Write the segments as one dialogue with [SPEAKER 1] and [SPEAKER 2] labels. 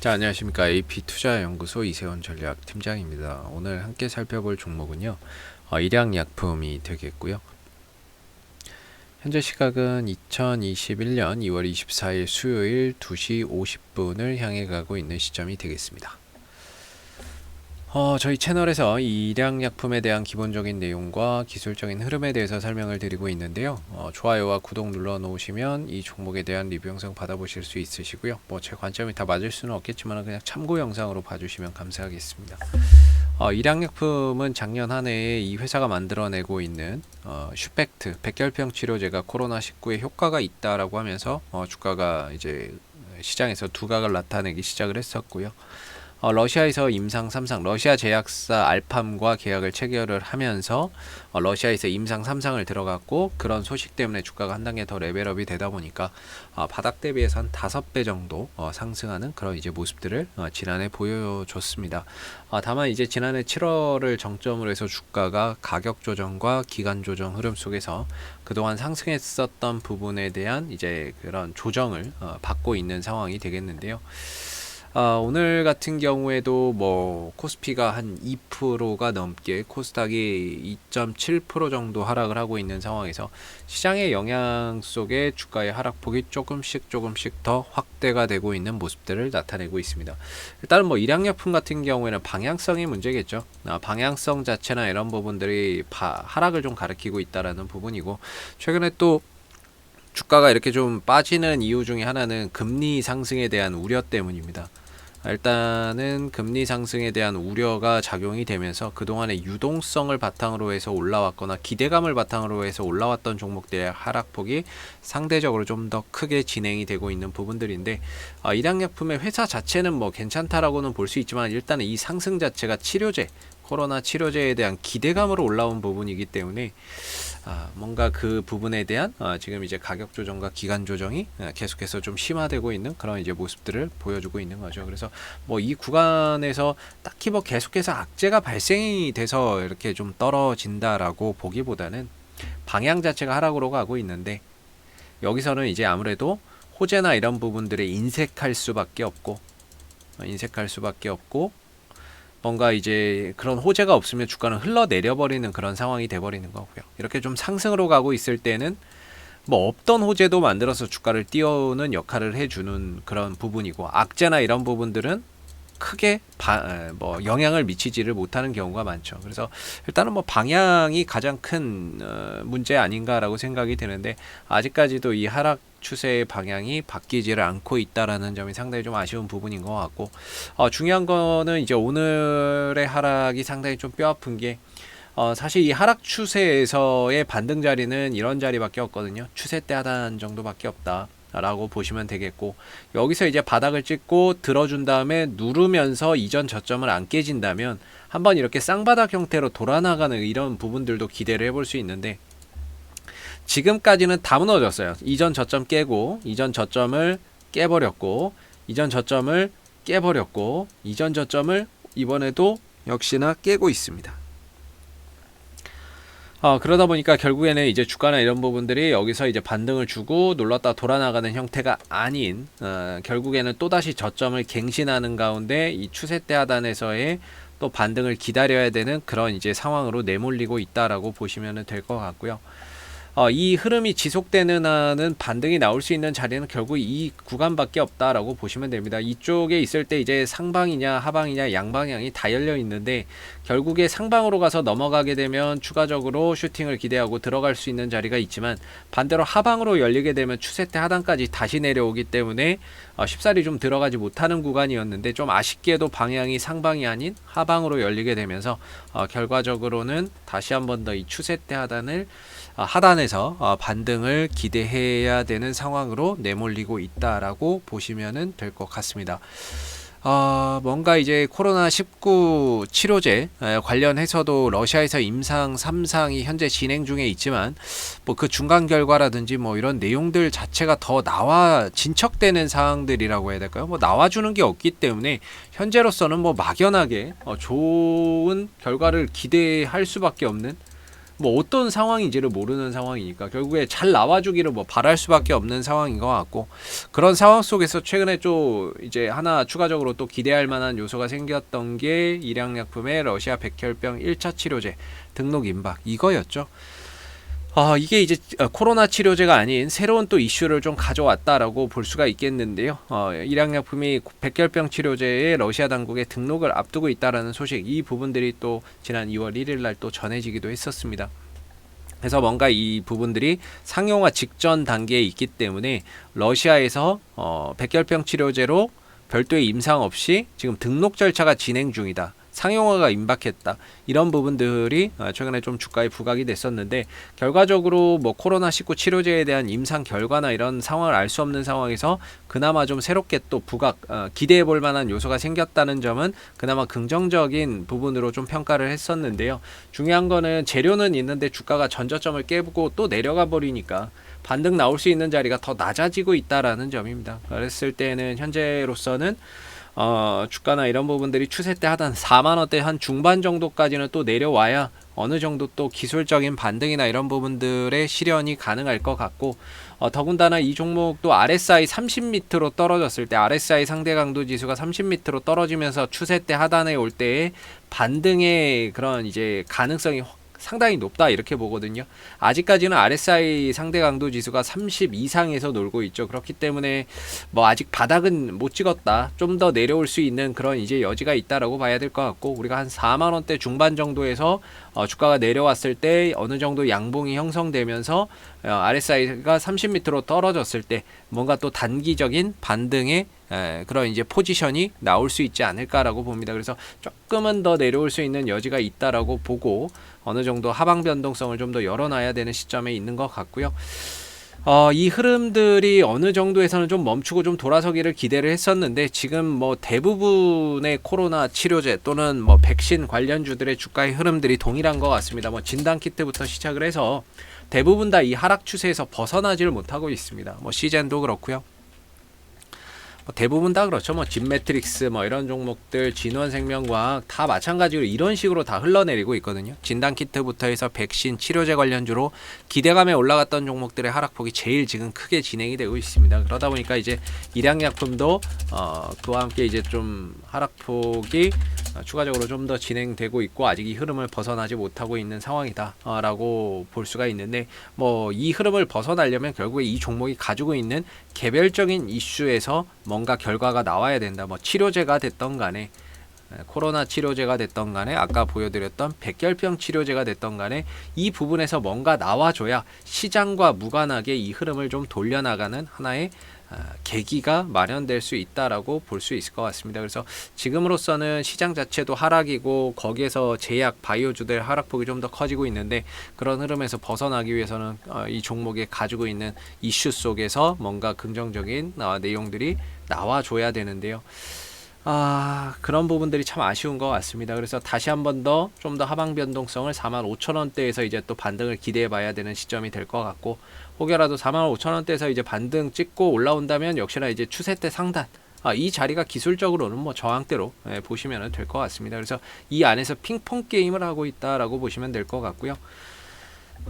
[SPEAKER 1] 자, 안녕하십니까. AP투자연구소 이세훈 전략팀장입니다. 오늘 함께 살펴볼 종목은요, 일양약품이 되겠고요. 현재 시각은 2021년 2월 24일 수요일 2시 50분을 향해 가고 있는 시점이 되겠습니다. 저희 채널에서 이 일양약품에 대한 기본적인 내용과 기술적인 흐름에 대해서 설명을 드리고 있는데요. 좋아요와 구독 눌러 놓으시면 이 종목에 대한 리뷰 영상 받아보실 수 있으시고요. 제 관점이 다 맞을 수는 없겠지만 그냥 참고 영상으로 봐주시면 감사하겠습니다. 일양약품은 작년 한 해에 이 회사가 만들어내고 있는 슈펙트 백혈병 치료제가 코로나19에 효과가 있다라고 하면서 주가가 이제 시장에서 두각을 나타내기 시작을 했었고요. 러시아에서 임상 3상 러시아 제약사 알팜과 계약을 체결을 하면서 러시아에서 임상 3상을 들어갔고, 그런 소식 때문에 주가가 한 단계 더 레벨업이 되다 보니까 바닥 대비해서 한 5배 정도 상승하는 그런 이제 모습들을 지난해 보여줬습니다. 다만 이제 지난해 7월을 정점으로 해서 주가가 가격 조정과 기간 조정 흐름 속에서 그동안 상승했었던 부분에 대한 이제 그런 조정을 받고 있는 상황이 되겠는데요. 오늘 같은 경우에도 코스피가 한 2%가 넘게, 코스닥이 2.7% 정도 하락을 하고 있는 상황에서 시장의 영향 속에 주가의 하락폭이 조금씩 더 확대가 되고 있는 모습들을 나타내고 있습니다. 일단은 일양약품 같은 경우에는 방향성이 문제겠죠. 방향성 자체나 이런 부분들이 하락을 좀 가리키고 있다라는 부분이고, 최근에 또 주가가 이렇게 좀 빠지는 이유 중에 하나는 금리 상승에 대한 우려 때문입니다. 일단은 금리 상승에 대한 우려가 작용이 되면서 그동안의 유동성을 바탕으로 해서 올라왔거나 기대감을 바탕으로 해서 올라왔던 종목들의 하락폭이 상대적으로 좀 더 크게 진행이 되고 있는 부분들인데, 일양약품의 회사 자체는 괜찮다라고는 볼 수 있지만, 일단은 이 상승 자체가 코로나 치료제에 대한 기대감으로 올라온 부분이기 때문에 뭔가 그 부분에 대한 지금 이제 가격 조정과 기간 조정이 계속해서 좀 심화되고 있는 그런 이제 모습들을 보여주고 있는 거죠. 그래서 이 구간에서 딱히 계속해서 악재가 발생이 돼서 이렇게 좀 떨어진다라고 보기보다는 방향 자체가 하락으로 가고 있는데, 여기서는 이제 아무래도 호재나 이런 부분들을 인색할 수밖에 없고 뭔가 이제 그런 호재가 없으면 주가는 흘러내려 버리는 그런 상황이 돼 버리는 거고요. 이렇게 좀 상승으로 가고 있을 때는 없던 호재도 만들어서 주가를 띄우는 역할을 해주는 그런 부분이고, 악재나 이런 부분들은 크게 영향을 미치지를 못하는 경우가 많죠. 그래서 일단은 방향이 가장 큰 문제 아닌가라고 생각이 드는데, 아직까지도 이 하락 추세의 방향이 바뀌지를 않고 있다라는 점이 상당히 좀 아쉬운 부분인 것 같고, 중요한 거는 이제 오늘의 하락이 상당히 좀 뼈아픈 게, 사실 이 하락 추세에서의 반등 자리는 이런 자리밖에 없거든요. 추세 때 하단 정도밖에 없다 라고 보시면 되겠고, 여기서 이제 바닥을 찍고 들어준 다음에 누르면서 이전 저점을 안 깨진다면 한번 이렇게 쌍바닥 형태로 돌아나가는 이런 부분들도 기대를 해볼 수 있는데, 지금까지는 다 무너졌어요. 이전 저점 깨고, 이전 저점을 깨버렸고, 이전 저점을 깨버렸고, 이전 저점을 이번에도 역시나 깨고 있습니다. 그러다 보니까 결국에는 이제 주가나 이런 부분들이 여기서 이제 반등을 주고 놀랐다 돌아나가는 형태가 아닌, 결국에는 또다시 저점을 갱신하는 가운데 이 추세대 하단에서의 또 반등을 기다려야 되는 그런 이제 상황으로 내몰리고 있다라고 보시면 될 것 같고요. 이 흐름이 지속되는 한은 반등이 나올 수 있는 자리는 결국 이 구간밖에 없다라고 보시면 됩니다. 이쪽에 있을 때 이제 상방이냐 하방이냐 양방향이 다 열려 있는데, 결국에 상방으로 가서 넘어가게 되면 추가적으로 슈팅을 기대하고 들어갈 수 있는 자리가 있지만, 반대로 하방으로 열리게 되면 추세대 하단까지 다시 내려오기 때문에 쉽사리 좀 들어가지 못하는 구간이었는데, 좀 아쉽게도 방향이 상방이 아닌 하방으로 열리게 되면서 결과적으로는 다시 한 번 더 이 추세대 하단에서 반등을 기대해야 되는 상황으로 내몰리고 있다라고 보시면 될 것 같습니다. 뭔가 이제 코로나19 치료제 관련해서도 러시아에서 임상 3상이 현재 진행 중에 있지만, 그 중간 결과라든지 이런 내용들 자체가 더 진척되는 사항들이라고 해야 될까요? 나와주는 게 없기 때문에 현재로서는 막연하게 좋은 결과를 기대할 수밖에 없는, 뭐 어떤 상황인지를 모르는 상황이니까 결국에 잘 나와주기를 뭐 바랄 수밖에 없는 상황인 것 같고, 그런 상황 속에서 최근에 또 이제 하나 추가적으로 또 기대할 만한 요소가 생겼던 게 일양약품의 러시아 백혈병 1차 치료제 등록 임박 이거였죠. 이게 이제 코로나 치료제가 아닌 새로운 또 이슈를 좀 가져왔다라고 볼 수가 있겠는데요. 일양약품이 백혈병 치료제에 러시아 당국의 등록을 앞두고 있다라는 소식, 이 부분들이 또 지난 2월 1일 날 또 전해지기도 했었습니다. 그래서 뭔가 이 부분들이 상용화 직전 단계에 있기 때문에 러시아에서 백혈병 치료제로 별도의 임상 없이 지금 등록 절차가 진행 중이다, 상용화가 임박했다, 이런 부분들이 최근에 좀 주가에 부각이 됐었는데, 결과적으로 뭐 코로나19 치료제에 대한 임상 결과나 이런 상황을 알 수 없는 상황에서 그나마 좀 새롭게 또 부각, 기대해 볼 만한 요소가 생겼다는 점은 그나마 긍정적인 부분으로 좀 평가를 했었는데요. 중요한 거는 재료는 있는데 주가가 전저점을 깨고 또 내려가 버리니까 반등 나올 수 있는 자리가 더 낮아지고 있다라는 점입니다. 그랬을 때는 현재로서는 주가나 이런 부분들이 추세 때 하단 4만원대 한 중반 정도까지는 또 내려와야 어느 정도 또 기술적인 반등이나 이런 부분들의 실현이 가능할 것 같고, 더군다나 이 종목도 RSI 30 밑으로 떨어졌을 때, RSI 상대 강도 지수가 30 밑으로 떨어지면서 추세 때 하단에 올 때의 반등의 그런 이제 가능성이 상당히 높다, 이렇게 보거든요. 아직까지는 RSI 상대 강도 지수가 30 이상에서 놀고 있죠. 그렇기 때문에 뭐 아직 바닥은 못 찍었다, 좀 더 내려올 수 있는 그런 이제 여지가 있다라고 봐야 될 것 같고, 우리가 한 4만 원대 중반 정도에서 주가가 내려왔을 때 어느 정도 양봉이 형성되면서 RSI가 30 밑으로 떨어졌을 때 뭔가 또 단기적인 반등의 그런 이제 포지션이 나올 수 있지 않을까라고 봅니다. 그래서 조금은 더 내려올 수 있는 여지가 있다라고 보고 어느 정도 하방 변동성을 좀 더 열어놔야 되는 시점에 있는 것 같고요. 이 흐름들이 어느 정도에서는 좀 멈추고 좀 돌아서기를 기대를 했었는데, 지금 뭐 대부분의 코로나 치료제 또는 뭐 백신 관련주들의 주가의 흐름들이 동일한 것 같습니다. 뭐 진단키트부터 시작을 해서 대부분 다 이 하락 추세에서 벗어나지를 못하고 있습니다. 뭐 시젠도 그렇고요. 대부분 다 그렇죠. 뭐 진매트릭스 뭐 이런 종목들, 진원생명과학 다 마찬가지로 이런 식으로 다 흘러내리고 있거든요. 진단키트부터 해서 백신, 치료제 관련주로 기대감에 올라갔던 종목들의 하락폭이 제일 지금 크게 진행이 되고 있습니다. 그러다 보니까 이제 일양약품도 그와 함께 이제 좀 하락폭이 추가적으로 좀 더 진행되고 있고, 아직 이 흐름을 벗어나지 못하고 있는 상황이다 라고 볼 수가 있는데, 뭐 이 흐름을 벗어나려면 결국에 이 종목이 가지고 있는 개별적인 이슈에서 뭔가 결과가 나와야 된다. 뭐 치료제가 됐던 간에, 코로나 치료제가 됐던 간에, 아까 보여드렸던 백혈병 치료제가 됐던 간에 이 부분에서 뭔가 나와줘야 시장과 무관하게 이 흐름을 좀 돌려나가는 하나의 계기가 마련될 수 있다라고 볼 수 있을 것 같습니다. 그래서 지금으로서는 시장 자체도 하락이고 거기에서 제약 바이오주들 하락폭이 좀 더 커지고 있는데, 그런 흐름에서 벗어나기 위해서는 이 종목에 가지고 있는 이슈 속에서 뭔가 긍정적인 내용들이 나와줘야 되는데요. 그런 부분들이 참 아쉬운 것 같습니다. 그래서 다시 한 번 더 좀 더 하방 변동성을 45,000원대에서 이제 또 반등을 기대해 봐야 되는 시점이 될 것 같고, 혹여라도 45,000원대에서 이제 반등 찍고 올라온다면 역시나 이제 추세대 상단, 이 자리가 기술적으로는 뭐 저항대로 보시면 될 것 같습니다. 그래서 이 안에서 핑퐁 게임을 하고 있다라고 보시면 될 것 같고요.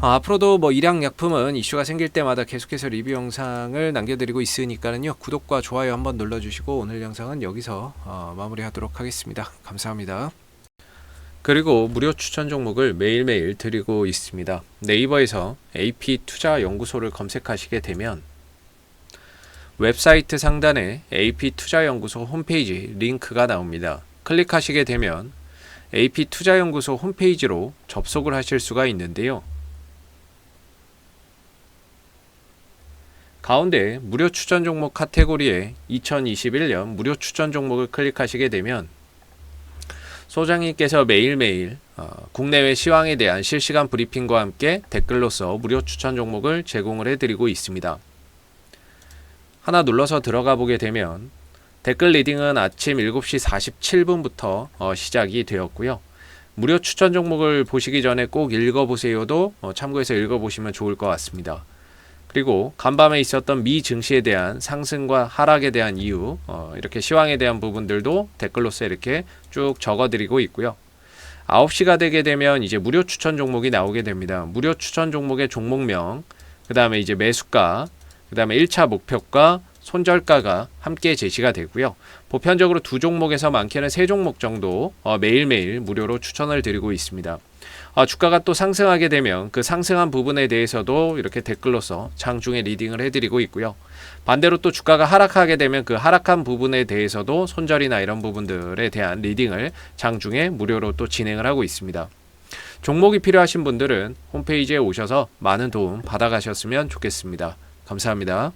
[SPEAKER 1] 앞으로도 뭐 일양약품은 이슈가 생길 때마다 계속해서 리뷰 영상을 남겨드리고 있으니까는요, 구독과 좋아요 한번 눌러주시고 오늘 영상은 여기서 마무리하도록 하겠습니다. 감사합니다. 그리고 무료 추천 종목을 매일매일 드리고 있습니다. 네이버에서 AP투자연구소를 검색하시게 되면 웹사이트 상단에 AP투자연구소 홈페이지 링크가 나옵니다. 클릭하시게 되면 AP투자연구소 홈페이지로 접속을 하실 수가 있는데요. 가운데 무료 추천 종목 카테고리에 2021년 무료 추천 종목을 클릭하시게 되면 소장님께서 매일매일 국내외 시황에 대한 실시간 브리핑과 함께 댓글로서 무료 추천 종목을 제공을 해드리고 있습니다. 하나 눌러서 들어가 보게 되면 댓글 리딩은 아침 7시 47분부터 시작이 되었고요. 무료 추천 종목을 보시기 전에 꼭 읽어보세요도 참고해서 읽어보시면 좋을 것 같습니다. 그리고 간밤에 있었던 미 증시에 대한 상승과 하락에 대한 이유, 이렇게 시황에 대한 부분들도 댓글로서 이렇게 쭉 적어드리고 있고요. 9시가 되게 되면 이제 무료 추천 종목이 나오게 됩니다. 무료 추천 종목의 종목명, 그 다음에 이제 매수가, 그 다음에 1차 목표가, 손절가가 함께 제시가 되고요. 보편적으로 두 종목에서 많게는 세 종목 정도 매일매일 무료로 추천을 드리고 있습니다. 주가가 또 상승하게 되면 그 상승한 부분에 대해서도 이렇게 댓글로서 장중에 리딩을 해드리고 있고요. 반대로 또 주가가 하락하게 되면 그 하락한 부분에 대해서도 손절이나 이런 부분들에 대한 리딩을 장중에 무료로 또 진행을 하고 있습니다. 종목이 필요하신 분들은 홈페이지에 오셔서 많은 도움 받아가셨으면 좋겠습니다. 감사합니다.